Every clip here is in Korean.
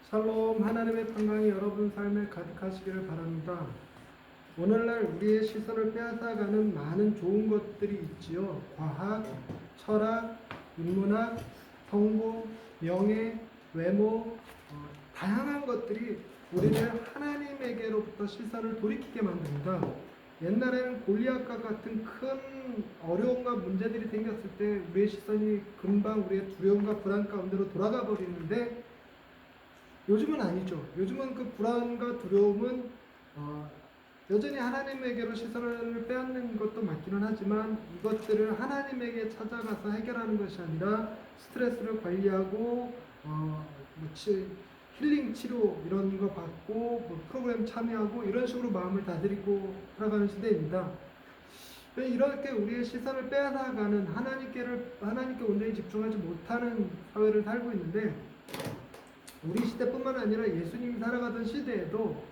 샬롬, 하나님의 평강이 여러분 삶에 가득하시기를 바랍니다. 오늘날 우리의 시선을 빼앗아가는 많은 좋은 것들이 있지요. 과학, 철학, 인문학, 성공, 명예, 외모, 다양한 것들이 우리를 하나님에게로부터 시선을 돌이키게 만듭니다. 옛날에는 골리앗과 같은 큰 어려움과 문제들이 생겼을 때 우리의 시선이 금방 우리의 두려움과 불안 가운데로 돌아가 버리는데, 요즘은 아니죠. 요즘은 그 불안과 두려움은 여전히 하나님에게로 시선을 빼앗는 것도 맞기는 하지만, 이것들을 하나님에게 찾아가서 해결하는 것이 아니라 스트레스를 관리하고 힐링 치료 이런 거 받고 프로그램 참여하고 이런 식으로 마음을 다스리고 살아가는 시대입니다. 이렇게 우리의 시선을 빼앗아가는, 하나님께 온전히 집중하지 못하는 사회를 살고 있는데, 우리 시대뿐만 아니라 예수님이 살아가던 시대에도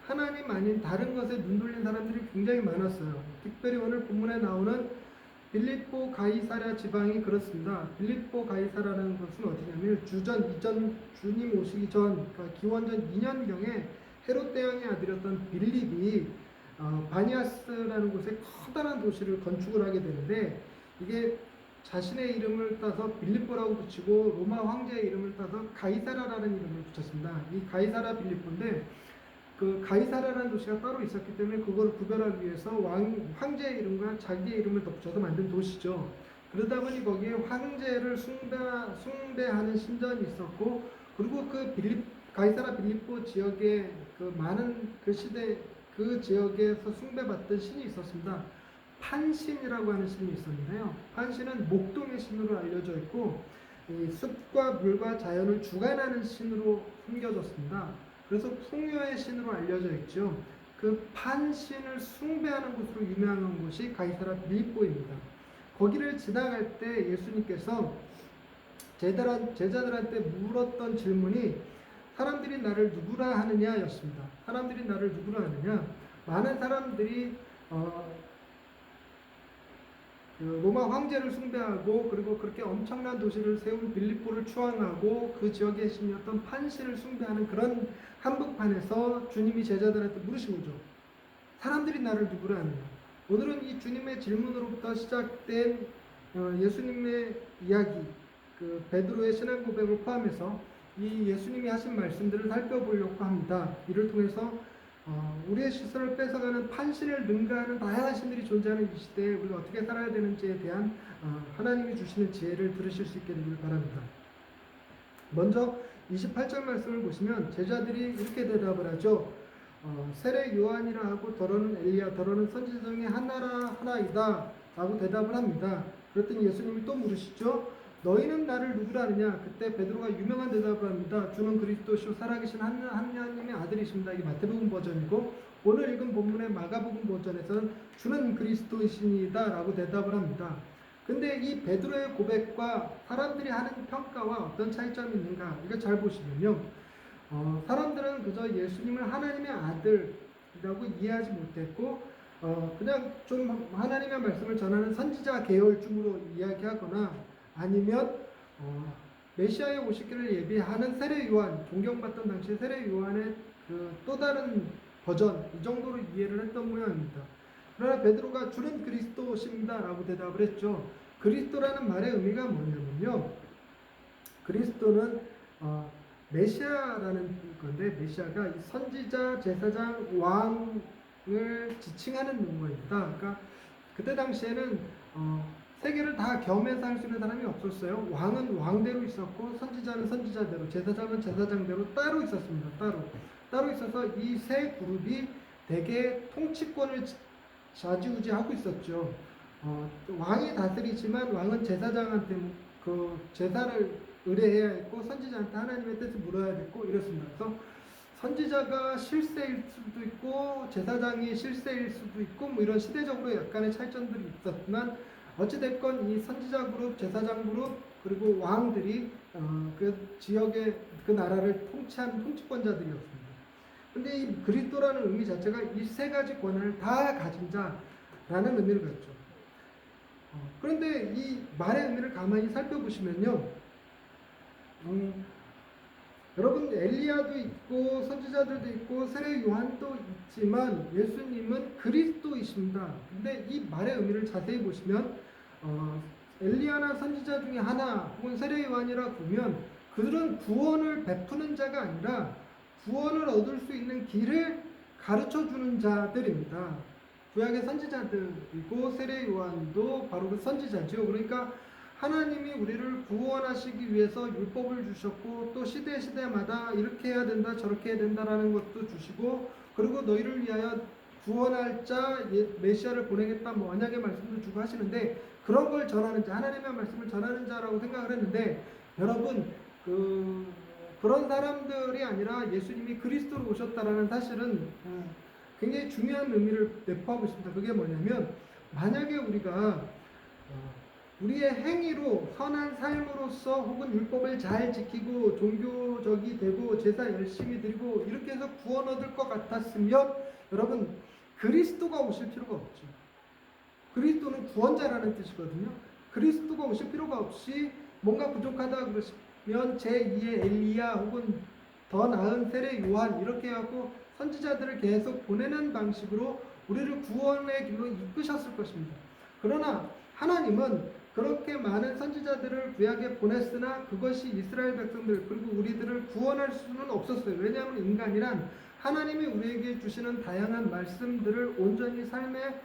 하나님 아닌 다른 것에 눈 돌린 사람들이 굉장히 많았어요. 특별히 오늘 본문에 나오는 빌립보 가이사랴 지방이 그렇습니다. 빌립보 가이사라는 것은 어디냐면 주님 오시기 전, 그러니까 기원전 2년경에 헤롯 대왕의 아들이었던 빌립이 바니아스라는 곳에 커다란 도시를 건축을 하게 되는데, 이게 자신의 이름을 따서 빌립보라고 붙이고 로마 황제의 이름을 따서 가이사라라는 이름을 붙였습니다. 이 가이사라 빌립보인데, 그 가이사라라는 도시가 따로 있었기 때문에 그걸 구별하기 위해서 황제의 이름과 자기의 이름을 덧붙여서 만든 도시죠. 그러다 보니 거기에 황제를 숭배하는 신전이 있었고, 그리고 가이사라 빌립보 지역에 그 많은 그 시대 그 지역에서 숭배받던 신이 있었습니다. 판신이라고 하는 신이 있었는데요. 판신은 목동의 신으로 알려져 있고, 이 숲과 물과 자연을 주관하는 신으로 숨겨졌습니다. 그래서 풍요의 신으로 알려져 있죠. 그 판신을 숭배하는 곳으로 유명한 곳이 가이사라 빌립보입니다. 거기를 지나갈 때 예수님께서 제자들한테 물었던 질문이 사람들이 나를 누구라 하느냐 였습니다. 사람들이 나를 누구라 하느냐. 많은 사람들이 로마 황제를 숭배하고, 그리고 그렇게 엄청난 도시를 세운 빌립보를 추앙하고 그 지역의 신이었던 판신을 숭배하는 그런 한복판에서 주님이 제자들한테 물으신 거죠. 사람들이 나를 누구라 하느냐. 오늘은 이 주님의 질문으로부터 시작된 예수님의 이야기, 그 베드로의 신앙 고백을 포함해서 이 예수님이 하신 말씀들을 살펴보려고 합니다. 이를 통해서 우리의 시선을 뺏어가는 판신을 능가하는 다양한 신들이 존재하는 이 시대에 우리가 어떻게 살아야 되는지에 대한 하나님이 주시는 지혜를 들으실 수 있게 되길 바랍니다. 먼저 28절 말씀을 보시면 제자들이 이렇게 대답을 하죠. 세례 요한이라 하고 더러는 엘리야, 더러는 선지자 중에 하나이다 라고 대답을 합니다. 그랬더니 예수님이 또 물으시죠. 너희는 나를 누구라 하느냐. 그때 베드로가 유명한 대답을 합니다. 주는 그리스도시요 살아계신 하나님의 아들이십니다. 이게 마태복음 버전이고, 오늘 읽은 본문의 마가복음 버전에서는 주는 그리스도이시니다 라고 대답을 합니다. 근데 이 베드로의 고백과 사람들이 하는 평가와 어떤 차이점이 있는가, 이거 잘 보시면요, 사람들은 그저 예수님을 하나님의 아들이라고 이해하지 못했고, 그냥 좀 하나님의 말씀을 전하는 선지자 계열중으로 이야기하거나, 아니면 메시아의 오시기를 예비하는 세례 요한, 존경받던 당시 세례 요한의 그 또 다른 버전, 이 정도로 이해를 했던 모양입니다. 그러나 베드로가 주는 그리스도십니다 라고 대답을 했죠. 그리스도라는 말의 의미가 뭐냐면요, 그리스도는 메시아라는 건데, 메시아가 선지자, 제사장, 왕을 지칭하는 용어입니다. 그러니까 그때 당시에는 세계를 다 겸해서 할 수 있는 사람이 없었어요. 왕은 왕대로 있었고, 선지자는 선지자대로, 제사장은 제사장대로 따로 있었습니다. 따로 있어서 이 세 그룹이 대개 통치권을 좌지우지하고 있었죠. 왕이 다스리지만 왕은 제사장한테 그 제사를 의뢰해야 했고, 선지자한테 하나님의 뜻을 물어야 됐고, 이렇습니다. 그래서 선지자가 실세일 수도 있고 제사장이 실세일 수도 있고, 뭐 이런 시대적으로 약간의 차이점들이 있었지만, 어찌됐건 이 선지자 그룹, 제사장 그룹, 그리고 왕들이 그 지역의 그 나라를 통치하는 통치권자들이었습니다. 근데 이 그리스도라는 의미 자체가 이 세 가지 권한을 다 가진 자라는 의미를 갖죠. 그런데 이 말의 의미를 가만히 살펴보시면요, 여러분, 엘리야도 있고 선지자들도 있고 세례 요한도 있지만 예수님은 그리스도이십니다. 근데 이 말의 의미를 자세히 보시면 엘리야나 선지자 중에 하나 혹은 세례 요한이라 보면 그들은 구원을 베푸는 자가 아니라 구원을 얻을 수 있는 길을 가르쳐 주는 자들입니다. 구약의 선지자들이고 세례 요한도 바로 그 선지자죠. 그러니까 하나님이 우리를 구원하시기 위해서 율법을 주셨고 또 시대마다 이렇게 해야 된다 저렇게 해야 된다라는 것도 주시고 그리고 너희를 위하여 구원할 자 메시아를 보내겠다 뭐 언약의 말씀도 주고 하시는데 그런 걸 전하는 자 하나님의 말씀을 전하는 자라고 생각을 했는데 여러분 그런 사람들이 아니라 예수님이 그리스도로 오셨다라는 사실은 굉장히 중요한 의미를 내포하고 있습니다. 그게 뭐냐면 만약에 우리가 우리의 행위로 선한 삶으로서 혹은 율법을 잘 지키고 종교적이 되고 제사 열심히 드리고 이렇게 해서 구원 얻을 것 같았으면 여러분 그리스도가 오실 필요가 없죠. 그리스도는 구원자라는 뜻이거든요. 그리스도가 오실 필요가 없이 뭔가 부족하다 그러시면 제2의 엘리야 혹은 더 나은 세례 요한 이렇게 하고 선지자들을 계속 보내는 방식으로 우리를 구원의 길로 이끄셨을 것입니다. 그러나 하나님은 그렇게 많은 선지자들을 구약에 보냈으나 그것이 이스라엘 백성들 그리고 우리들을 구원할 수는 없었어요. 왜냐하면 인간이란 하나님이 우리에게 주시는 다양한 말씀들을 온전히 삶에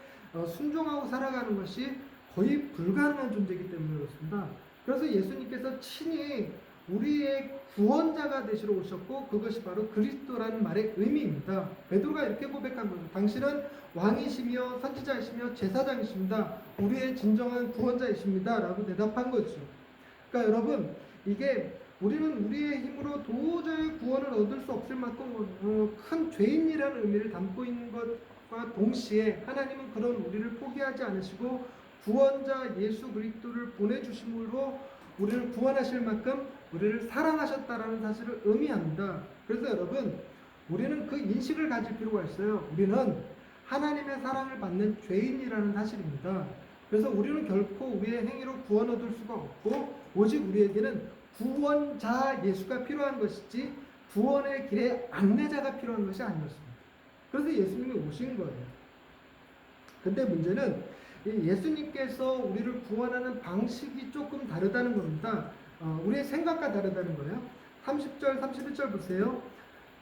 순종하고 살아가는 것이 거의 불가능한 존재이기 때문에 그렇습니다. 그래서 예수님께서 친히 우리의 구원자가 되시러 오셨고 그것이 바로 그리스도라는 말의 의미입니다. 베드로가 이렇게 고백한 거예요. 당신은 왕이시며 선지자이시며 제사장이십니다. 우리의 진정한 구원자이십니다. 라고 대답한 거죠. 그러니까 여러분 이게 우리는 우리의 힘으로 도저히 구원을 얻을 수 없을 만큼 큰 죄인이라는 의미를 담고 있는 것과 동시에 하나님은 그런 우리를 포기하지 않으시고 구원자 예수 그리스도를 보내주심으로 우리를 구원하실 만큼 우리를 사랑하셨다라는 사실을 의미합니다. 그래서 여러분 우리는 그 인식을 가질 필요가 있어요. 우리는 하나님의 사랑을 받는 죄인이라는 사실입니다. 그래서 우리는 결코 우리의 행위로 구원 얻을 수가 없고 오직 우리에게는 구원자 예수가 필요한 것이지 구원의 길에 안내자가 필요한 것이 아니었습니다. 그래서 예수님이 오신 거예요. 근데 문제는 예수님께서 우리를 구원하는 방식이 조금 다르다는 겁니다. 우리의 생각과 다르다는 거예요. 30절, 31절 보세요.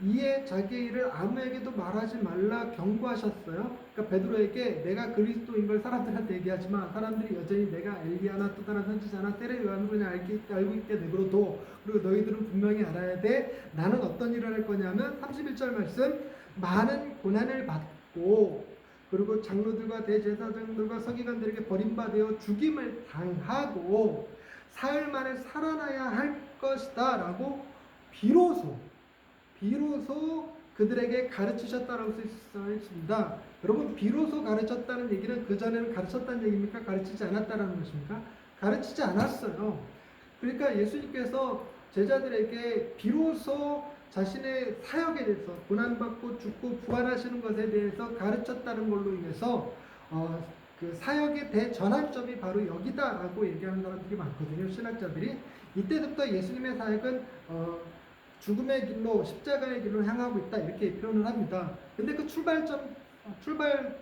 이에 자기의 일을 아무에게도 말하지 말라 경고하셨어요. 그러니까 베드로에게 내가 그리스도인 걸 사람들한테 얘기하지 마. 사람들이 여전히 내가 엘리야나 또 다른 선지자나 세례 요한으로 그냥 알고 있게 내버려둬. 그리고 너희들은 분명히 알아야 돼. 나는 어떤 일을 할 거냐면 31절 말씀 많은 고난을 받고 그리고 장로들과 대제사장들과 서기관들에게 버림받아 죽임을 당하고 사흘 만에 살아나야 할 것이다 라고 비로소 그들에게 가르치셨다라고 써 있습니다. 여러분 비로소 가르쳤다는 얘기는 그전에는 가르쳤다는 얘기입니까? 가르치지 않았다는 것입니까? 가르치지 않았어요. 그러니까 예수님께서 제자들에게 비로소 자신의 사역에 대해서 고난받고 죽고 부활하시는 것에 대해서 가르쳤다는 걸로 인해서 그 사역의 대전환점이 바로 여기다라고 얘기하는 사람들이 많거든요. 신학자들이. 이때부터 예수님의 사역은 죽음의 길로 십자가의 길로 향하고 있다 이렇게 표현을 합니다. 근데 그 출발선을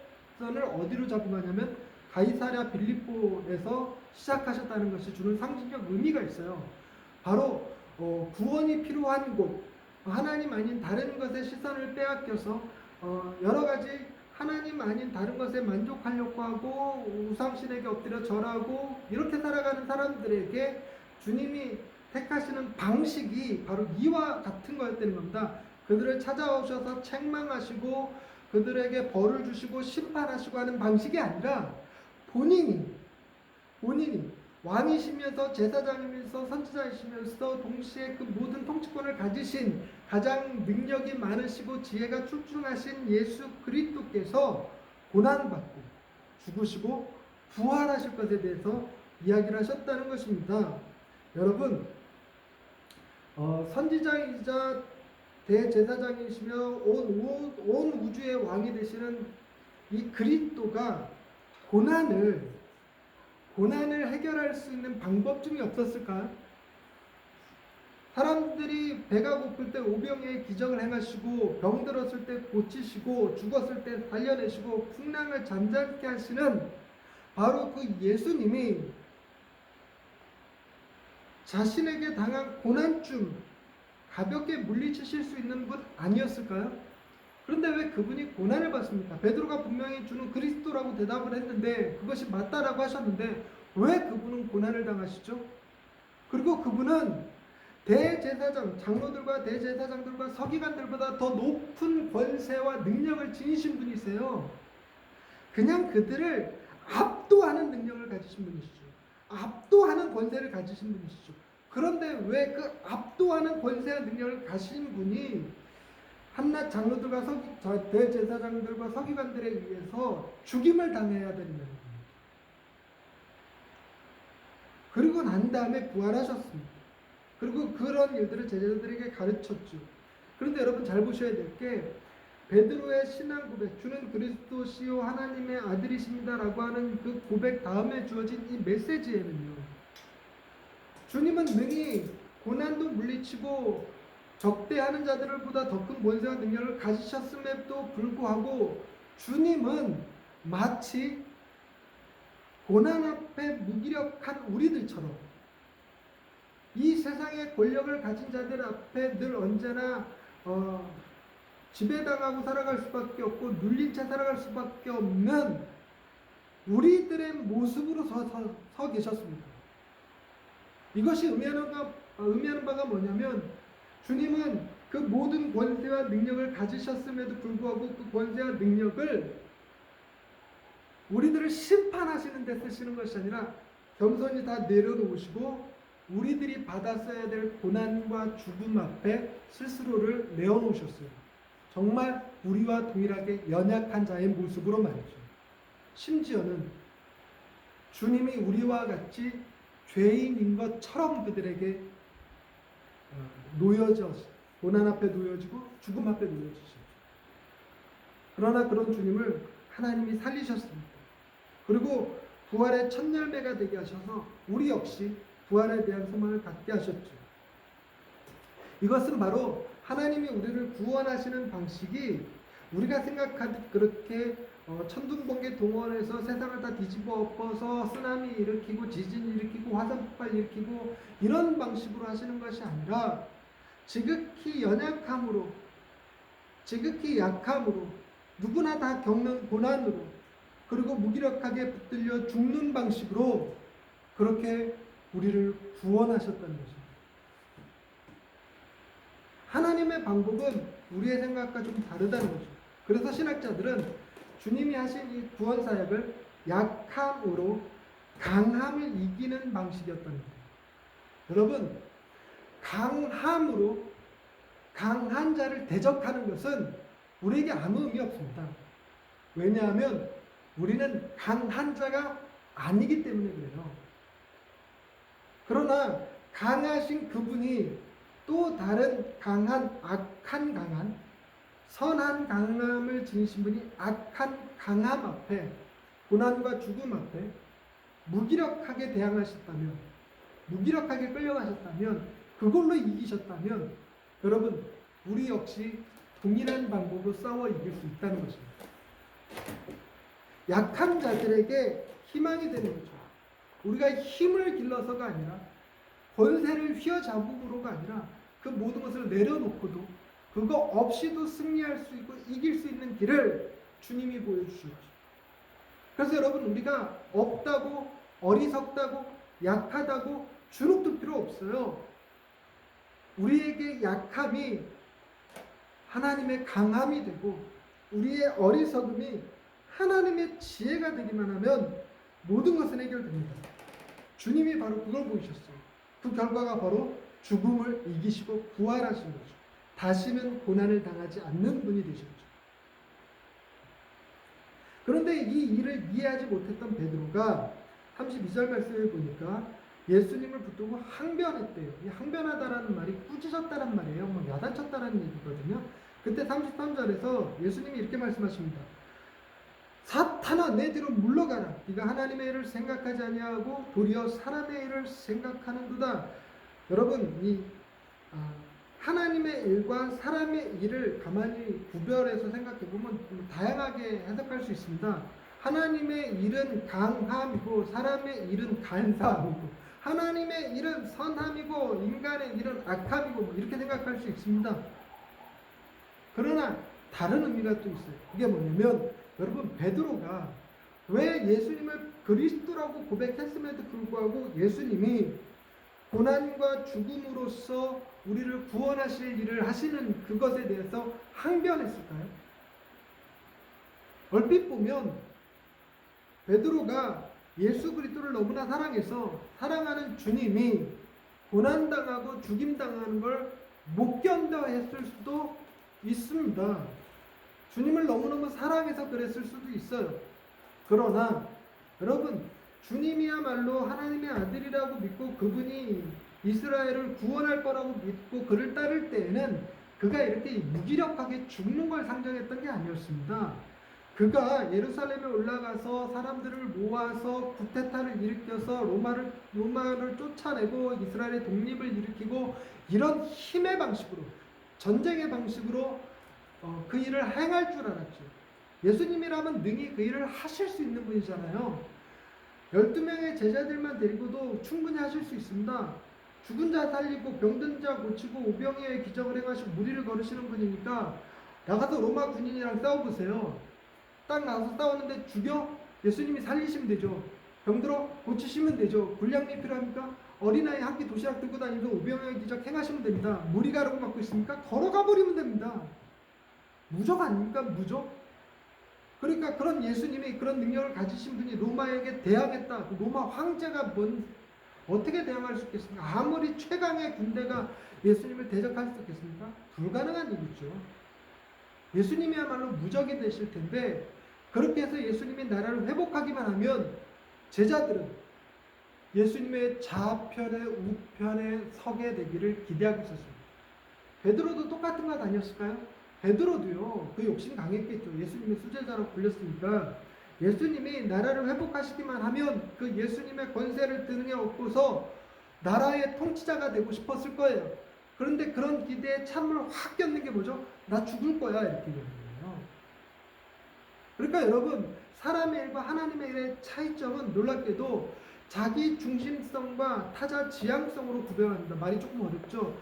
어디로 잡으냐면 가이사랴 빌립보에서 시작하셨다는 것이 주는 상징적 의미가 있어요. 바로 구원이 필요한 곳, 하나님 아닌 다른 것에 시선을 빼앗겨서 여러 가지 하나님 아닌 다른 것에 만족하려고 하고 우상신에게 엎드려 절하고 이렇게 살아가는 사람들에게 주님이 택하시는 방식이 바로 이와 같은 거였다는 겁니다. 그들을 찾아오셔서 책망하시고 그들에게 벌을 주시고 심판하시고 하는 방식이 아니라 본인이 왕이시면서 제사장이면서 선지자이시면서 동시에 그 모든 통치권을 가지신 가장 능력이 많으시고 지혜가 출중하신 예수 그리스도께서 고난받고 죽으시고 부활하실 것에 대해서 이야기를 하셨다는 것입니다. 여러분 선지자이자 대제사장이시며 온 우주의 왕이 되시는 이 그리스도가 고난을 해결할 수 있는 방법 중에 없었을까요? 사람들이 배가 고플 때 오병이의 기적을 행하시고 병들었을 때 고치시고 죽었을 때 살려내시고 풍랑을 잠잠케 하시는 바로 그 예수님이 자신에게 당한 고난쯤 가볍게 물리치실 수 있는 분 아니었을까요? 그런데 왜 그분이 고난을 받습니까? 베드로가 분명히 주는 그리스도라고 대답을 했는데 그것이 맞다라고 하셨는데 왜 그분은 고난을 당하시죠? 그리고 그분은 대제사장, 장로들과 대제사장들과 서기관들보다 더 높은 권세와 능력을 지니신 분이세요. 그냥 그들을 압도하는 능력을 가지신 분이시죠. 압도하는 권세를 가지신 분이시죠. 그런데 왜 그 압도하는 권세와 능력을 가진 분이 한낱 장로들과 대제사장들과 서기관들에 의해서 죽임을 당해야 되는 겁니다. 그리고 난 다음에 부활하셨습니다. 그리고 그런 일들을 제자들에게 가르쳤죠. 그런데 여러분 잘 보셔야 될 게 베드로의 신앙 고백, 주는 그리스도시요 하나님의 아들이십니다라고 하는 그 고백 다음에 주어진 이 메시지에는요, 주님은 능히 고난도 물리치고 적대하는 자들보다 더 큰 권세와 능력을 가지셨음에도 불구하고 주님은 마치 고난 앞에 무기력한 우리들처럼 이 세상의 권력을 가진 자들 앞에 늘 언제나 지배당하고 살아갈 수밖에 없고 눌린 채 살아갈 수밖에 없는 우리들의 모습으로 서 계셨습니다. 이것이 의미하는 바가 뭐냐면 주님은 그 모든 권세와 능력을 가지셨음에도 불구하고 그 권세와 능력을 우리들을 심판하시는 데 쓰시는 것이 아니라 겸손히 다 내려놓으시고 우리들이 받았어야 될 고난과 죽음 앞에 스스로를 내어놓으셨어요. 정말 우리와 동일하게 연약한 자의 모습으로 말이죠. 심지어는 주님이 우리와 같이 죄인인 것처럼 그들에게 고난 앞에 놓여지고 죽음 앞에 놓여지셨죠. 그러나 그런 주님을 하나님이 살리셨습니다. 그리고 부활의 첫 열매가 되게 하셔서 우리 역시 부활에 대한 소망을 갖게 하셨죠. 이것은 바로 하나님이 우리를 구원하시는 방식이 우리가 생각하듯 그렇게 천둥번개 동원해서 세상을 다 뒤집어 엎어서 쓰나미 일으키고 지진 일으키고 화산 폭발 일으키고 이런 방식으로 하시는 것이 아니라 지극히 연약함으로, 지극히 약함으로, 누구나 다 겪는 고난으로, 그리고 무기력하게 붙들려 죽는 방식으로 그렇게 우리를 구원하셨다는 것입니다. 하나님의 방법은 우리의 생각과 좀 다르다는 거죠. 그래서 신학자들은 주님이 하신 이 구원 사역을 약함으로 강함을 이기는 방식이었다는 거예요. 여러분, 강함으로 강한 자를 대적하는 것은 우리에게 아무 의미 없습니다. 왜냐하면 우리는 강한 자가 아니기 때문에 그래요. 그러나 강하신 그분이 또 다른 강한, 악한 강한, 선한 강함을 지니신 분이 악한 강함 앞에, 고난과 죽음 앞에 무기력하게 대항하셨다면, 무기력하게 끌려가셨다면, 그걸로 이기셨다면 여러분, 우리 역시 동일한 방법으로 싸워 이길 수 있다는 것입니다. 약한 자들에게 희망이 되는 거죠. 우리가 힘을 길러서가 아니라 권세를 휘어잡음으로가 아니라 그 모든 것을 내려놓고도 그거 없이도 승리할 수 있고 이길 수 있는 길을 주님이 보여주셨죠. 그래서 여러분, 우리가 없다고, 어리석다고, 약하다고 주눅들 필요 없어요. 우리에게 약함이 하나님의 강함이 되고 우리의 어리석음이 하나님의 지혜가 되기만 하면 모든 것은 해결됩니다. 주님이 바로 그걸 보이셨어요. 그 결과가 바로 죽음을 이기시고 부활하신 거죠. 다시는 고난을 당하지 않는 분이 되셨죠. 그런데 이 일을 이해하지 못했던 베드로가 32절 말씀에 보니까 예수님을 붙들고 항변했대요. 이 항변하다라는 말이 꾸짖었다는 말이에요. 뭐 야단쳤다라는 얘기거든요. 그때 33절에서 예수님이 이렇게 말씀하십니다. 사탄아, 내 뒤로 물러가라. 네가 하나님의 일을 생각하지 아니하고 도리어 사람의 일을 생각하는도다. 여러분, 이 하나님의 일과 사람의 일을 가만히 구별해서 생각해 보면 다양하게 해석할 수 있습니다. 하나님의 일은 강함이고 사람의 일은 간사함이고 하나님의 일은 선함이고 인간의 일은 악함이고 뭐 이렇게 생각할 수 있습니다. 그러나 다른 의미가 또 있어요. 그게 뭐냐면 여러분 베드로가 왜 예수님을 그리스도라고 고백했음에도 불구하고 예수님이 고난과 죽음으로써 우리를 구원하실 일을 하시는 그것에 대해서 항변했을까요? 얼핏 보면 베드로가 예수 그리스도를 너무나 사랑해서 사랑하는 주님이 고난당하고 죽임당하는 걸 못 견뎌 했을 수도 있습니다. 주님을 너무너무 사랑해서 그랬을 수도 있어요. 그러나 여러분 주님이야말로 하나님의 아들이라고 믿고 그분이 이스라엘을 구원할 거라고 믿고 그를 따를 때에는 그가 이렇게 무기력하게 죽는 걸 상정했던 게 아니었습니다. 그가 예루살렘에 올라가서 사람들을 모아서 쿠데타를 일으켜서 로마를 쫓아내고 이스라엘의 독립을 일으키고 이런 힘의 방식으로 전쟁의 방식으로 그 일을 행할 줄 알았죠. 예수님이라면 능히 그 일을 하실 수 있는 분이잖아요. 12명의 제자들만 데리고도 충분히 하실 수 있습니다. 죽은 자 살리고 병든 자 고치고 오병이어의 기적을 행하시고 무리를 거르시는 분이니까 나가서 로마 군인이랑 싸워보세요. 딱 나가서 싸웠는데 죽여? 예수님이 살리시면 되죠. 병들어? 고치시면 되죠. 군량미 필요합니까? 어린아이 한 끼 도시락 들고 다니면서 오병이어의 기적 행하시면 됩니다. 무리 가라고 막고 있습니까? 걸어가 버리면 됩니다. 무적 아닙니까? 무적? 그러니까 그런 예수님이 그런 능력을 가지신 분이 로마에게 대항했다. 로마 황제가 어떻게 대항할 수 있겠습니까? 아무리 최강의 군대가 예수님을 대적할 수 있겠습니까? 불가능한 일이죠. 예수님이야말로 무적이 되실 텐데 그렇게 해서 예수님이 나라를 회복하기만 하면 제자들은 예수님의 좌편에 우편에 서게 되기를 기대하고 있었습니다. 베드로도 똑같은 거 아니었을까요? 베드로도요, 그 욕심 강했겠죠. 예수님의 수제자로 불렸으니까. 예수님이 나라를 회복하시기만 하면 그 예수님의 권세를 등에 업고서 나라의 통치자가 되고 싶었을 거예요. 그런데 그런 기대에 찬물 확 꼈는 게 뭐죠? 나 죽을 거야. 이렇게 되는 거예요. 그러니까 여러분, 사람의 일과 하나님의 일의 차이점은 놀랍게도 자기 중심성과 타자 지향성으로 구별합니다. 말이 조금 어렵죠?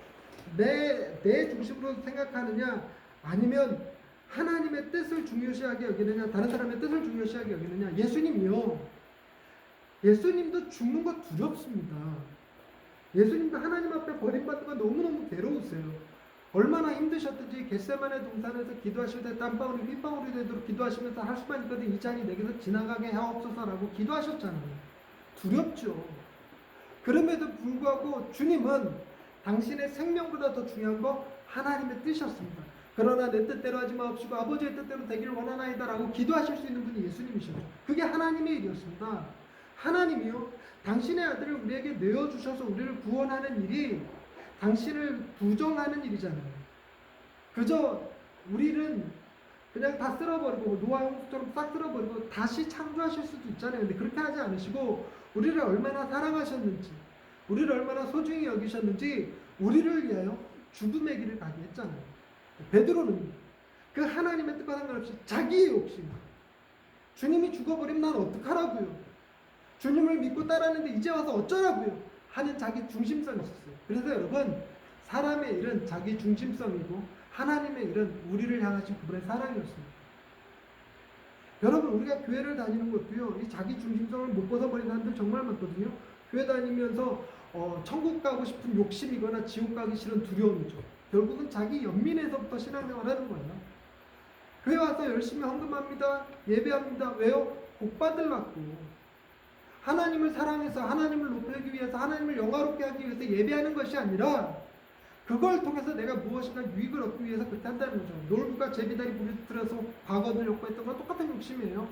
내 중심으로 생각하느냐, 아니면 하나님의 뜻을 중요시하게 여기느냐, 다른 사람의 뜻을 중요시하게 여기느냐. 예수님도 죽는 거 두렵습니다. 예수님도 하나님 앞에 버림받는 거 너무너무 괴로우세요. 얼마나 힘드셨든지 겟세마네 동산에서 기도하실 때 땀방울이 핏방울이 되도록 기도하시면서 할 수만 있거든 이 잔이 내게서 지나가게 하옵소서라고 기도하셨잖아요. 두렵죠. 그럼에도 불구하고 주님은 당신의 생명보다 더 중요한 거 하나님의 뜻이었습니다. 그러나 내 뜻대로 하지 마옵시고 아버지의 뜻대로 되기를 원하나이다 라고 기도하실 수 있는 분이 예수님이시죠. 그게 하나님의 일이었습니다. 하나님이요, 당신의 아들을 우리에게 내어주셔서 우리를 구원하는 일이 당신을 부정하는 일이잖아요. 그저 우리는 그냥 다 쓸어버리고 노아 홍수처럼 싹 쓸어버리고 다시 창조하실 수도 있잖아요. 근데 그렇게 하지 않으시고 우리를 얼마나 사랑하셨는지, 우리를 얼마나 소중히 여기셨는지 우리를 위하여 죽음의 길을 가게 했잖아요. 베드로는 그 하나님의 뜻과 상관없이 자기의 욕심, 주님이 죽어버리면 난 어떡하라고요? 주님을 믿고 따랐는데 이제 와서 어쩌라고요? 하는 자기 중심성이 있었어요. 그래서 여러분, 사람의 일은 자기 중심성이고 하나님의 일은 우리를 향하신 그분의 사랑이었습니다. 여러분, 우리가 교회를 다니는 것도요, 이 자기 중심성을 못 벗어버리는 사람들 정말 많거든요. 교회 다니면서 천국 가고 싶은 욕심이거나 지옥 가기 싫은 두려움이죠. 결국은 자기 연민에서부터 신앙생활 하는 거예요. 교회 와서 열심히 헌금합니다. 예배합니다. 왜요? 복 받으려고. 하나님을 사랑해서 하나님을 높이기 위해서 하나님을 영화롭게 하기 위해서 예배하는 것이 아니라 그걸 통해서 내가 무엇인가 유익을 얻기 위해서 그렇게 한다는 거죠. 놀부가 제비다리 부르뜨려서 박원을 욕구했던 건 똑같은 욕심이에요.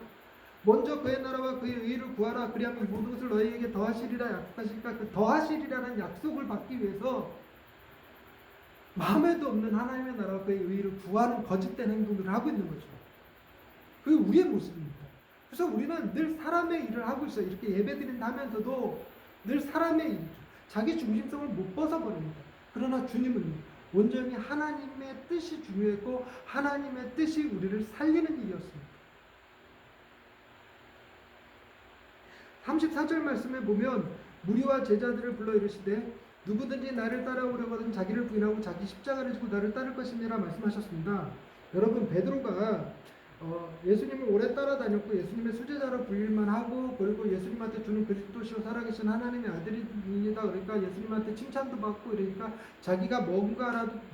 먼저 그의 나라와 그의 의를 구하라. 그리하면 모든 것을 너희에게 더하시리라 약속하시니까 그 더하시리라는 약속을 받기 위해서 마음에도 없는 하나님의 나라와 그의 의를 구하는 거짓된 행동들을 하고 있는 거죠. 그게 우리의 모습입니다. 그래서 우리는 늘 사람의 일을 하고 있어요. 이렇게 예배드린다 하면서도 늘 사람의 일이죠. 자기 중심성을 못 벗어버립니다. 그러나 주님은 온전히 하나님의 뜻이 중요했고 하나님의 뜻이 우리를 살리는 일이었습니다. 34절 말씀에 보면 무리와 제자들을 불러 이르시되 누구든지 나를 따라오려거든 자기를 부인하고 자기 십자가를 지고 나를 따를 것이니라 말씀하셨습니다. 여러분, 베드로가 예수님을 오래 따라다녔고 예수님의 수제자로 불릴만 하고, 그리고 예수님한테 주는 그리스도시요 살아계신 하나님의 아들입니다. 그러니까 예수님한테 칭찬도 받고 이러니까 자기가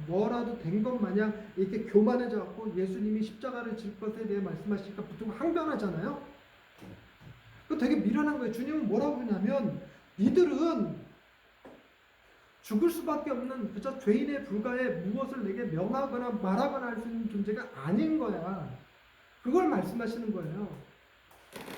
뭐라도 된 것 마냥 이렇게 교만해져 갖고 예수님이 십자가를 질 것에 대해 말씀하시니까 보통 항변하잖아요. 그 되게 미련한 거예요. 주님은 뭐라고 하냐면 니들은 죽을 수밖에 없는 그저 죄인에 불과해 무엇을 내게 명하거나 말하거나 할 수 있는 존재가 아닌 거야. 그걸 말씀하시는 거예요.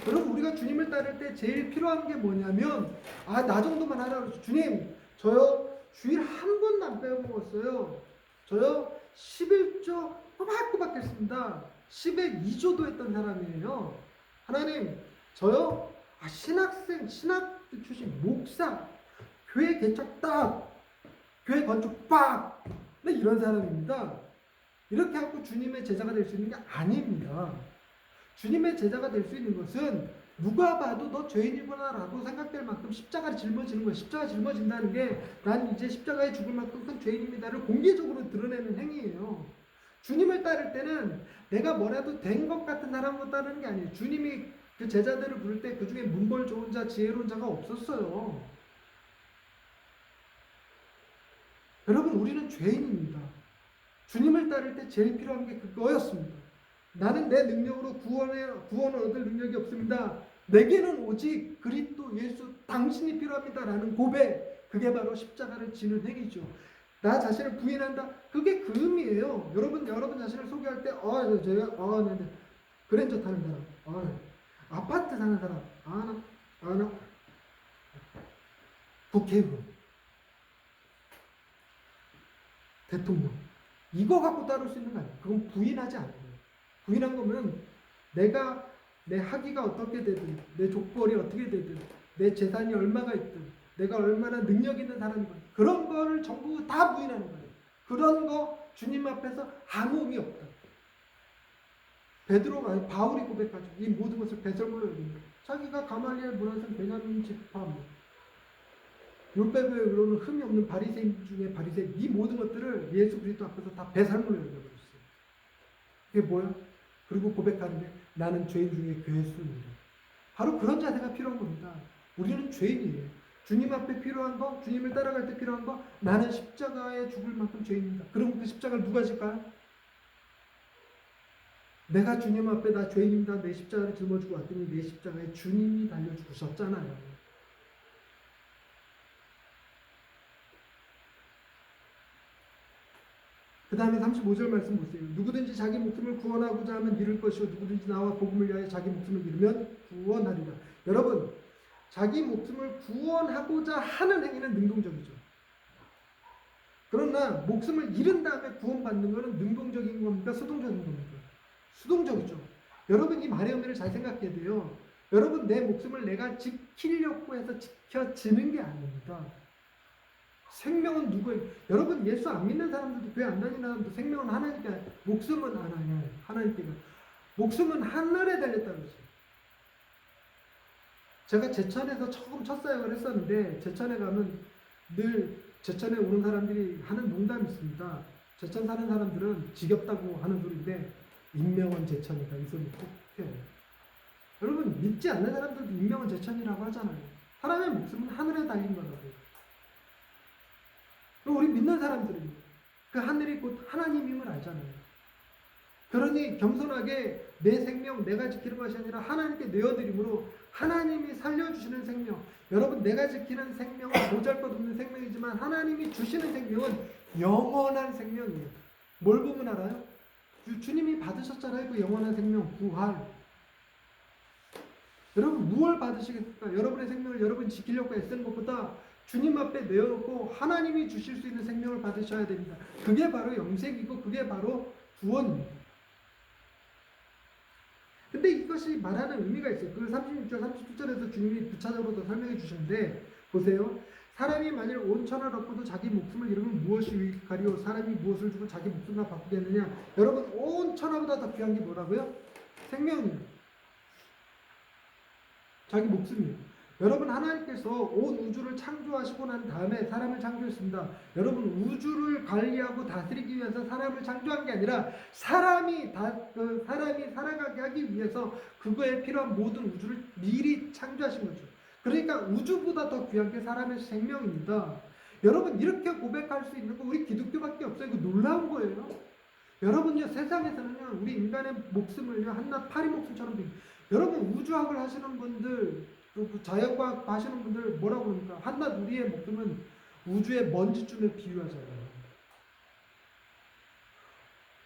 여러분, 우리가 주님을 따를 때 제일 필요한 게 뭐냐면 나 정도만 하라고. 주님, 저요 주일 한 번도 안 빼먹었어요. 저요 11조 꼬박꼬박 했습니다. 10에 2조도 했던 사람이에요. 하나님, 저요 신학생, 신학 출신 목사, 교회 개척 딱, 교회 건축 빡, 이런 사람입니다. 이렇게 하고 주님의 제자가 될 수 있는 게 아닙니다. 주님의 제자가 될 수 있는 것은 누가 봐도 너 죄인이구나 라고 생각될 만큼 십자가를 짊어지는 거예요. 십자가 짊어진다는 게 난 이제 십자가에 죽을 만큼 큰 죄인입니다를 공개적으로 드러내는 행위예요. 주님을 따를 때는 내가 뭐라도 된 것 같은 사람으로 따르는 게 아니에요. 주님이 그 제자들을 부를 때 그 중에 문벌 좋은 자, 지혜로운 자가 없었어요. 여러분, 우리는 죄인입니다. 주님을 따를 때 제일 필요한 게 그거였습니다. 나는 내 능력으로 구원을 얻을 능력이 없습니다. 내게는 오직 그리스도 예수 당신이 필요합니다 라는 고백, 그게 바로 십자가를 지는 행위죠. 나 자신을 부인한다, 그게 그 의미예요. 여러분 자신을 소개할 때 제가 네. 그랜저 타는 사람, 네. 아파트 사는 사람, 나 국회의원, 대통령, 이거 갖고 따를 수 있는 거 아니에요. 그건 부인하지 않아요. 부인한 거면 내가 내 학위가 어떻게 되든, 내 족벌이 어떻게 되든, 내 재산이 얼마가 있든, 내가 얼마나 능력 있는 사람이든 그런 거를 전부 다 부인하는 거예요. 그런 거 주님 앞에서 아무 의미 없다. 바울이 고백하죠. 이 모든 것을 배설물로 여긴다. 자기가 가말리엘 문화생 베냐민 지파, 율법에 의로는 흠이 없는 바리새인 중에 바리새인, 이 모든 것들을 예수 그리스도 앞에서 다 배설물로 여겨버렸어요. 그게 뭐야? 그리고 고백하는데 나는 죄인 중에 괴수입니다. 바로 그런 자세가 필요한 겁니다. 우리는 죄인이에요. 주님 앞에 필요한 거, 주님을 따라갈 때 필요한 거, 나는 십자가에 죽을 만큼 죄인입니다. 그럼 그 십자가를 누가 질까요? 내가 주님 앞에 나 죄인입니다. 내 십자가를 짊어지고 왔더니 내 십자가에 주님이 달려 죽으셨잖아요. 그 다음에 35절 말씀 보세요. 누구든지 자기 목숨을 구원하고자 하면 잃을 것이요 누구든지 나와 복음을 위하여 자기 목숨을 잃으면 구원하리라. 여러분, 자기 목숨을 구원하고자 하는 행위는 능동적이죠. 그러나 목숨을 잃은 다음에 구원받는 것은 능동적인 겁니까? 수동적인 겁니까? 수동적이죠. 여러분, 이 말의 의미를 잘 생각해야 돼요. 여러분, 내 목숨을 내가 지키려고 해서 지켜지는 게 아닙니다. 생명은 누구예요? 여러분, 예수 안 믿는 사람들도, 교회 안 다니는 사람도 생명은 하나님께, 목숨은 하나님께가, 목숨은 하늘에 달렸다는 거죠. 제가 제천에서 처음 첫 사역을 했었는데, 제천에 가면 늘 제천에 오는 사람들이 하는 농담이 있습니다. 제천 사는 사람들은 지겹다고 하는 소리인데 인명은 제천이다, 이 소리 꼭 해요. 여러분, 믿지 않는 사람들도 인명은 제천이라고 하잖아요. 사람의 목숨은 하늘에 달린 거라고요. 우리 믿는 사람들은 그 하늘이 곧 하나님임을 알잖아요. 그러니 겸손하게 내 생명 내가 지키는 것이 아니라 하나님께 내어드림으로 하나님이 살려주시는 생명, 여러분, 내가 지키는 생명은 보잘것없는 생명이지만 하나님이 주시는 생명은 영원한 생명이에요. 뭘 보면 알아요? 주님이 받으셨잖아요. 그 영원한 생명, 부활. 여러분, 무엇을 받으시겠습니까? 여러분의 생명을 여러분이 지키려고 애쓰는 것보다 주님 앞에 내어놓고 하나님이 주실 수 있는 생명을 받으셔야 됩니다. 그게 바로 영생이고 그게 바로 구원입니다. 근데 이것이 말하는 의미가 있어요. 그 36절, 37절에서 주님이 부차적으로 더 설명해 주시는데, 보세요. 사람이 만일 온 천하를 얻고도 자기 목숨을 잃으면 무엇이 유익하리요? 사람이 무엇을 주고 자기 목숨과 바꾸겠느냐? 여러분, 온 천하보다 더 귀한 게 뭐라고요? 생명이에요. 자기 목숨이에요. 여러분, 하나님께서 온 우주를 창조하시고 난 다음에 사람을 창조했습니다. 여러분, 우주를 관리하고 다스리기 위해서 사람을 창조한 게 아니라 사람이 살아가게 하기 위해서 그거에 필요한 모든 우주를 미리 창조하신 거죠. 그러니까 우주보다 더 귀한 게 사람의 생명입니다. 여러분, 이렇게 고백할 수 있는 거 우리 기독교밖에 없어요. 이거 놀라운 거예요. 여러분요, 세상에서는요, 우리 인간의 목숨을요, 한낱 파리 목숨처럼 여러분, 우주학을 하시는 분들, 또 자연과학 하시는 분들 뭐라고 그럽니까? 한낱 우리의 목숨은 우주의 먼지쯤에 비유하잖아요.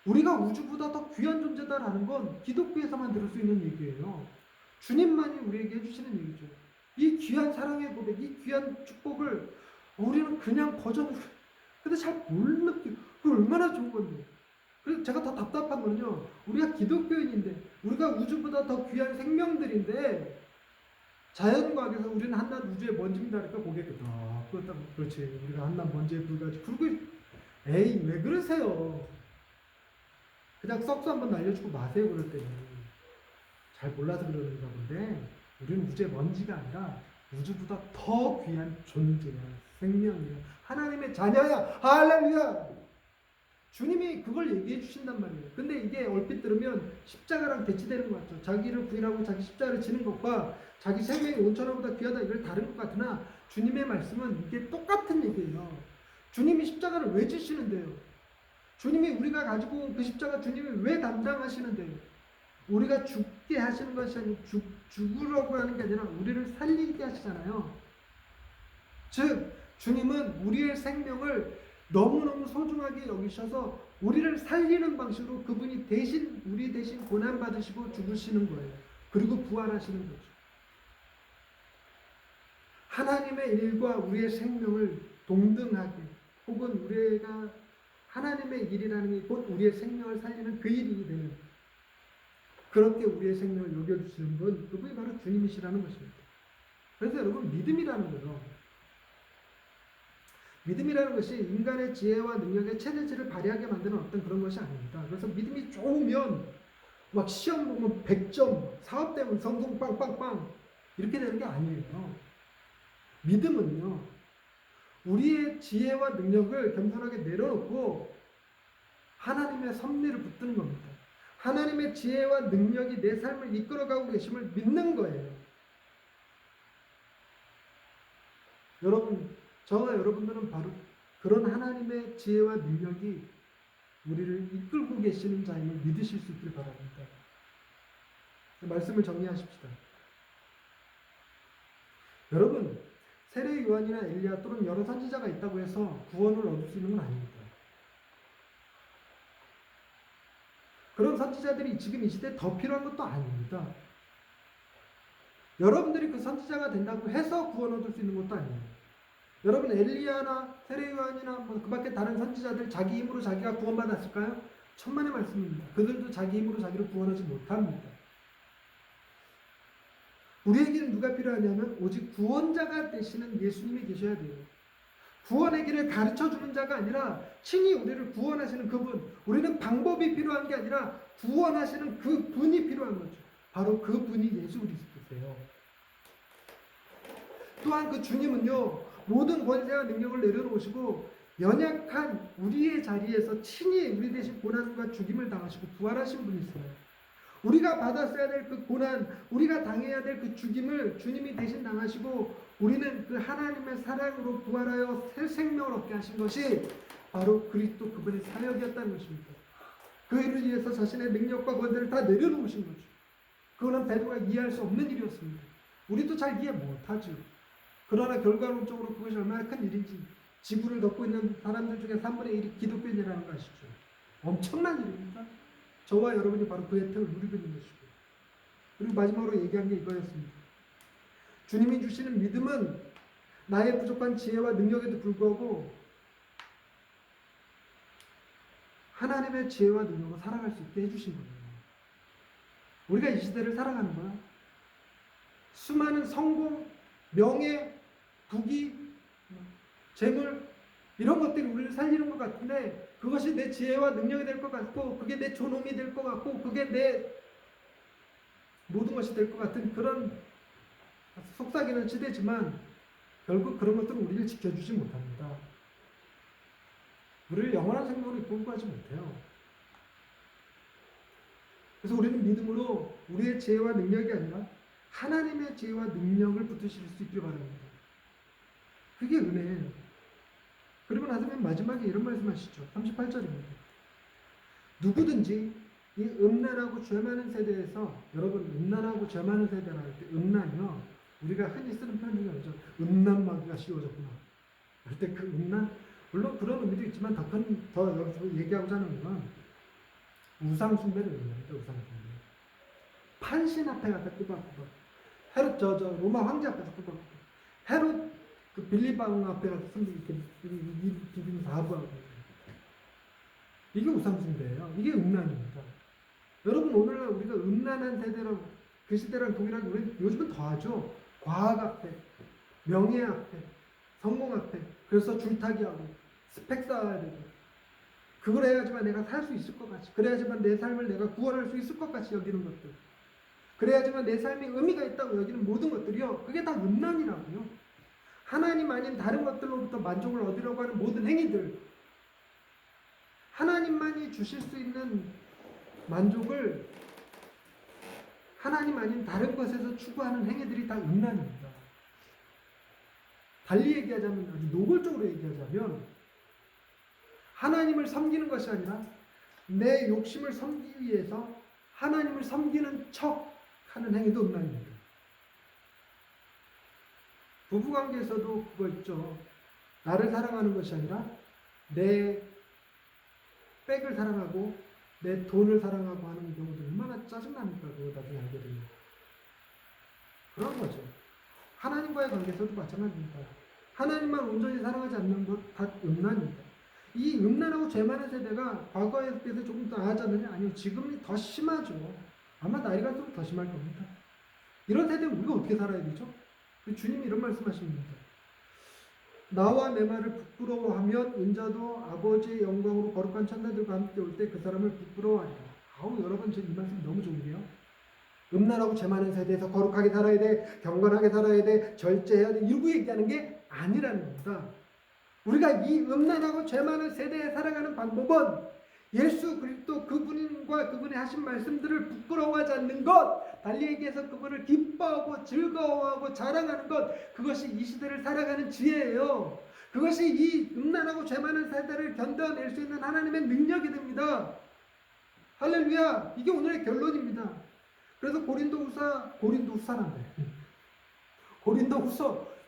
우리가 우주보다 더 귀한 존재다라는 건 기독교에서만 들을 수 있는 얘기예요. 주님만이 우리에게 해주시는 얘기죠. 이 귀한 사랑의 고백, 이 귀한 축복을 우리는 그냥 거절을, 근데 잘 못 느끼고, 그 얼마나 좋은 건데. 그래서 제가 더 답답한 거는요, 우리가 기독교인인데, 우리가 우주보다 더 귀한 생명들인데, 자연과학에서 우리는 한낱 우주의 먼지입니다. 그러니까 고개를 그렇지, 우리가 한낱 먼지에 불과하지. 그리고 에이, 왜 그러세요? 그냥 썩소 한번 날려주고 마세요. 그럴 때는 잘 몰라서 그러는가 본데, 우리는 우주의 먼지가 아니라 우주보다 더 귀한 존재야. 생명이야. 하나님의 자녀야. 할렐루야. 주님이 그걸 얘기해 주신단 말이에요. 근데 이게 얼핏 들으면 십자가랑 대치되는 것 같죠. 자기를 부인하고 자기 십자가를 지는 것과 자기 생명이 온천하보다 귀하다, 이걸 다른 것 같으나 주님의 말씀은 이게 똑같은 얘기예요. 주님이 십자가를 왜 지시는데요? 주님이 우리가 가지고 온 그 십자가 주님이 왜 담당하시는데요? 우리가 죽게 하시는 것이 아니고 죽으려고 하는 게 아니라 우리를 살리게 하시잖아요. 즉 주님은 우리의 생명을 너무너무 소중하게 여기셔서 우리를 살리는 방식으로 그분이 대신 우리 대신 고난받으시고 죽으시는 거예요. 그리고 부활하시는 거죠. 하나님의 일과 우리의 생명을 동등하게, 혹은 우리가 하나님의 일이라는 게 곧 우리의 생명을 살리는 그 일이 되는, 그렇게 우리의 생명을 여겨주시는 분, 그분이 바로 주님이시라는 것입니다. 그래서 여러분, 믿음이라는 거죠. 믿음이라는 것이 인간의 지혜와 능력의 최대치를 발휘하게 만드는 어떤 그런 것이 아닙니다. 그래서 믿음이 좋으면 막 시험 보면 100점, 사업 되면 성공 빵빵빵 이렇게 되는 게 아니에요. 믿음은요, 우리의 지혜와 능력을 겸손하게 내려놓고 하나님의 섭리를 붙드는 겁니다. 하나님의 지혜와 능력이 내 삶을 이끌어가고 계심을 믿는 거예요. 여러분, 저와 여러분들은 바로 그런 하나님의 지혜와 능력이 우리를 이끌고 계시는 자임을 믿으실 수 있길 바랍니다. 말씀을 정리하십시다. 여러분, 세례 요한이나 엘리야 또는 여러 선지자가 있다고 해서 구원을 얻을 수 있는 건 아닙니다. 그런 선지자들이 지금 이 시대에 더 필요한 것도 아닙니다. 여러분들이 그 선지자가 된다고 해서 구원 얻을 수 있는 것도 아니에요. 여러분, 엘리야나 세례 요한이나 그 밖에 다른 선지자들 자기 힘으로 자기가 구원받았을까요? 천만의 말씀입니다. 그들도 자기 힘으로 자기를 구원하지 못합니다. 우리에게는 누가 필요하냐면 오직 구원자가 되시는 예수님이 계셔야 돼요. 구원의 길을 가르쳐주는 자가 아니라 친히 우리를 구원하시는 그분. 우리는 방법이 필요한 게 아니라 구원하시는 그 분이 필요한 거죠. 바로 그 분이 예수 그리스도세요. 또한 그 주님은요, 모든 권세와 능력을 내려놓으시고 연약한 우리의 자리에서 친히 우리 대신 고난과 죽임을 당하시고 부활하신 분이세요. 우리가 받았어야 될 그 고난, 우리가 당해야 될 그 죽임을 주님이 대신 당하시고 우리는 그 하나님의 사랑으로 부활하여 새 생명을 얻게 하신 것이 바로 그리스도 그분의 사역이었다는 것입니다. 그 일을 위해서 자신의 능력과 권세를 다 내려놓으신 거죠. 그거는 베드로가 이해할 수 없는 일이었습니다. 우리도 잘 이해 못하죠. 그러나 결과론적으로 그것이 얼마나 큰 일인지, 지구를 덮고 있는 사람들 중에 3분의 1이 기독교인이라는 거 아시죠? 엄청난 일입니다. 저와 여러분이 바로 그 혜택을 누리고 있는 것이고, 그리고 마지막으로 얘기한 게 이거였습니다. 주님이 주시는 믿음은 나의 부족한 지혜와 능력에도 불구하고 하나님의 지혜와 능력으로 살아갈 수 있게 해주신 거예요. 우리가 이 시대를 살아가는 거야. 수많은 성공, 명예, 부귀, 재물, 이런 것들이 우리를 살리는 것 같은데 그것이 내 지혜와 능력이 될 것 같고 그게 내 존엄이 될 것 같고 그게 내 모든 것이 될 것 같은 그런 속삭이는 시대지만 결국 그런 것들은 우리를 지켜주지 못합니다. 우리를 영원한 생명으로 이끌고 가지 못해요. 그래서 우리는 믿음으로 우리의 지혜와 능력이 아니라 하나님의 지혜와 능력을 붙드실 수 있기를 바랍니다. 그게 은혜예요. 그리고 나서 맨 마지막에 이런 말씀하시죠. 38절입니다. 누구든지 이 음란하고 죄 많은 세대에서, 여러분 음란하고 죄 많은 세대라 할 때 음란이요, 우리가 흔히 쓰는 표현이 뭐죠? 음란마귀가 씌워졌구나 할 때 그 음란, 물론 그런 의미도 있지만 더 여기서 얘기하고자 하는 건 우상숭배를 의미합니다. 우상숭배. 판신 앞에 갖다 끄박끄박, 헤롯 로마 황제 앞에서 끄박끄박, 헤롯 그 빌립왕 앞에 가서 비비면서 하부하고, 이게 우상숭배예요. 이게 음란입니다. 여러분 오늘날 우리가 음란한 세대라고, 그 시대랑 동일하게 우리 요즘은 더하죠. 과학 앞에, 명예 앞에, 성공 앞에, 그래서 줄타기하고 스펙 쌓아야 되고, 그걸 해야지만 내가 살 수 있을 것 같이, 그래야지만 내 삶을 내가 구원할 수 있을 것 같이 여기는 것들, 그래야지만 내 삶에 의미가 있다고 여기는 모든 것들이요, 그게 다 음란이라고요. 하나님 아닌 다른 것들로부터 만족을 얻으려고 하는 모든 행위들, 하나님만이 주실 수 있는 만족을 하나님 아닌 다른 것에서 추구하는 행위들이 다 음란입니다. 달리 얘기하자면, 아주 노골적으로 얘기하자면, 하나님을 섬기는 것이 아니라 내 욕심을 섬기기 위해서 하나님을 섬기는 척 하는 행위도 음란입니다. 부부관계에서도 그거 있죠. 나를 사랑하는 것이 아니라 내 백을 사랑하고 내 돈을 사랑하고 하는 경우도 얼마나 짜증납니까? 그거 나중에 알게 되면. 그런 거죠. 하나님과의 관계에서도 마찬가지입니다. 하나님만 온전히 사랑하지 않는 것 다 음란입니다. 이 음란하고 죄 많은 세대가 과거에 비해서 조금 더 나아졌느냐? 아니요. 지금이 더 심하죠. 아마 나이가 좀 더 심할 겁니다. 이런 세대는 우리가 어떻게 살아야 되죠? 주님이 이런 말씀하십니다. 나와 내 말을 부끄러워하면 인자도 아버지의 영광으로 거룩한 천사들과 함께 올 때 그 사람을 부끄러워하리라. 아우, 여러분, 저 이 말씀 너무 좋은데요. 음란하고 죄 많은 세대에서 거룩하게 살아야 돼, 경건하게 살아야 돼, 절제해야 돼, 이러고 얘기하는 게 아니라는 겁니다. 우리가 이 음란하고 죄 많은 세대에 살아가는 방법은 예수 그리스도 그분과 그분의 하신 말씀들을 부끄러워하지 않는 것, 달리 얘기해서 그분을 기뻐하고 즐거워하고 자랑하는 것, 그것이 이 시대를 살아가는 지혜예요. 그것이 이 음란하고 죄 많은 세대를 견뎌낼 수 있는 하나님의 능력이 됩니다. 할렐루야. 이게 오늘의 결론입니다. 그래서 고린도후서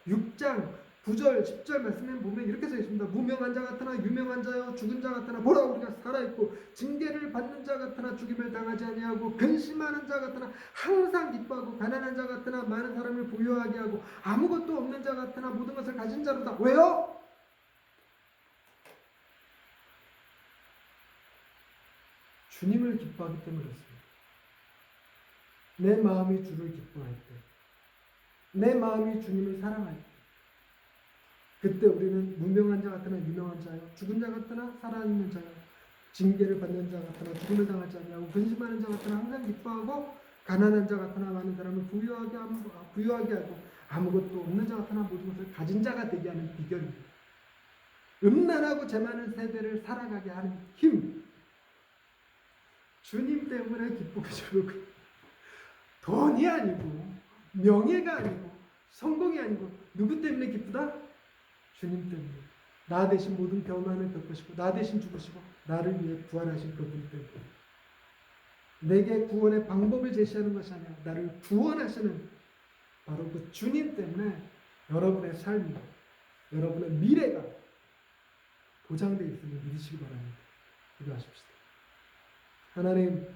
6장 9절 10절 말씀에 보면 이렇게 써 있습니다. 무명한 자 같으나 유명한 자요, 죽은 자 같으나 보라 우리가 살아있고, 징계를 받는 자 같으나 죽임을 당하지 아니하고, 근심하는 자 같으나 항상 기뻐하고, 가난한 자 같으나 많은 사람을 부유하게 하고, 아무것도 없는 자 같으나 모든 것을 가진 자로다. 왜요? 주님을 기뻐하기 때문에 그렇습니다. 내 마음이 주를 기뻐할 때, 내 마음이 주님을 사랑할 때, 그때 우리는 무명한 자 같으나 유명한 자요, 죽은 자 같으나 살아있는 자요, 징계를 받는 자 같으나 죽음을 당하지 아니하고, 근심하는 자 같으나 항상 기뻐하고, 가난한 자 같으나 많은 사람을 부유하게 하고, 아무것도 없는 자 같으나 모든 것을 가진 자가 되게 하는 비결입니다. 음란하고 죄 많은 세대를 살아가게 하는 힘, 주님 때문에 기쁘게 저르고, 돈이 아니고 명예가 아니고 성공이 아니고 누구 때문에 기쁘다? 주님 때문에. 나 대신 모든 변환을 겪으시고 나 대신 죽으시고 나를 위해 부활하신 그분 때문에. 내게 구원의 방법을 제시하는 것이 아니라 나를 구원하시는 바로 그 주님 때문에 여러분의 삶이, 여러분의 미래가 보장되어 있음을 믿으시기 바랍니다. 기도하십시다. 하나님,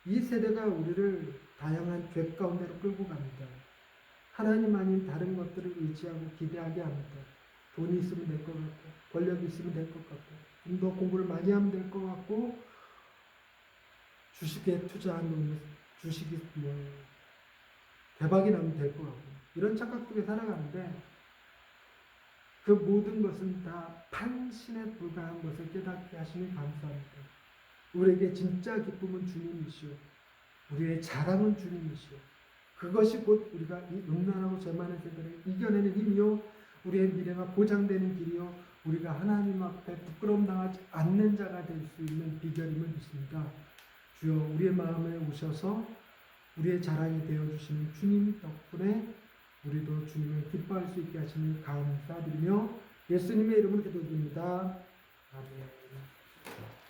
이 세대가 우리를 다양한 죄 가운데로 끌고 갑니다. 하나님 아닌 다른 것들을 의지하고 기대하게 합니다. 돈이 있으면 될 것 같고, 권력이 있으면 될 것 같고, 좀 더 공부를 많이 하면 될 것 같고, 주식에 투자하는 주식이 뭐, 대박이 나면 될 것 같고, 이런 착각 속에 살아가는데, 그 모든 것은 다 판신에 불과한 것을 깨닫게 하시니 감사합니다. 우리에게 진짜 기쁨은 주님이시오. 우리의 자랑은 주님이시오. 그것이 곧 우리가 이 음란하고 재만의 세대를 이겨내는 힘이요, 우리의 미래가 보장되는 길이요, 우리가 하나님 앞에 부끄러움 당하지 않는 자가 될 수 있는 비결임을 믿습니다. 주여, 우리의 마음에 오셔서 우리의 자랑이 되어주시는 주님 덕분에 우리도 주님을 기뻐할 수 있게 하시니 감사드리며 예수님의 이름으로 기도드립니다. 아멘.